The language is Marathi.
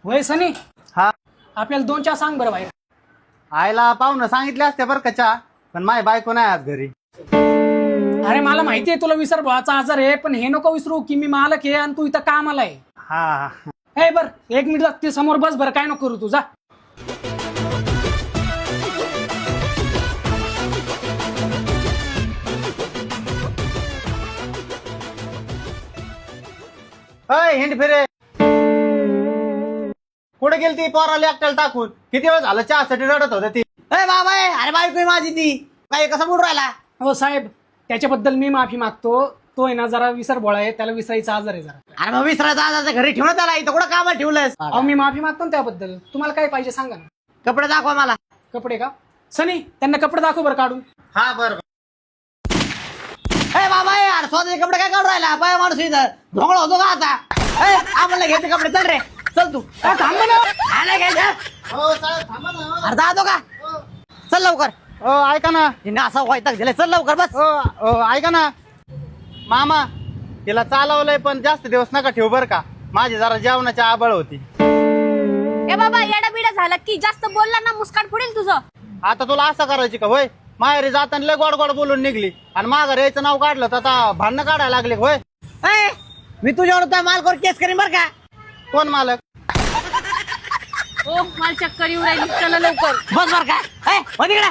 होय सनी, हा आपल्याला 2 चहा सांग बरं बाहेर. आईला पाहुणं सांगितले असते बरं का चहा, पण माझी बायको नाही आज घरी. अरे मला माहितीये तुला विसरभोळाचा आजार आहे, पण हे नको विसरू की मी मालक आहे आणि तू इथं कामाला आहे. हा हे बर 1 मिनिट ते समोर बस बरं, काय नको करू तू जा. अय हिंड फिरे, कुठे गेली ती पोराला एकट्याला टाकून? किती वेळ झालं चहासाठी रडत होती ती. अरे बाबा अरे बायको माझी ती काय कसं बोलून राहिला? हो साहेब, त्याच्याबद्दल मी माफी मागतो. तो आहे ना जरा विसरभोळा आहे, त्याला विसरायचा आजार आहे जरा. अरे मग विसरायचा आज घरी ठेवण्यात आला, इथं कुठं कामाला ठेवलंस? अहो मी माफी मागतो ना त्याबद्दल. तुम्हाला काय पाहिजे सांगा ना. कपडे दाखवा मला. कपडे का? सनी त्यांना कपडे दाखव बरं काढून. हा बरं. अरे बाबा अरे स्वतःचे कपडे काय काढून राहिला? बाय माणूस इथं ढोंगळ होतो का आता? आम्हाला घ्यायचे कपडे, चल रे चल तू. थांब ना. आले घ्यायचं हो साहेब थांबा ना. अरे जातो का? चल लवकर. ऐका ना. हिने असा वैताग दिलाय, चल लवकर बस. ऐका ना मामा, तिला चालवलंय पण जास्त दिवस नका ठेवू बरं का, माझी जरा जेवणाची आबळ होती. ए बाबा येडा बिडा झाला की जास्त बोलला ना मुस्काट फुडेल तुझं. आता तुला असं करायची का होय? माहेरी जाताना लय गोड गोड बोलून निघली आणि माघार यायचं नाव काढलं तर आता भांडणं काढायला लागले होय. मी तुझ्यावर त्या मालकावर केस करीन बरं का. कोण मालक? ओ मला चक्कर येऊ राहिली, चला लवकर. बस बरं का. तिकडे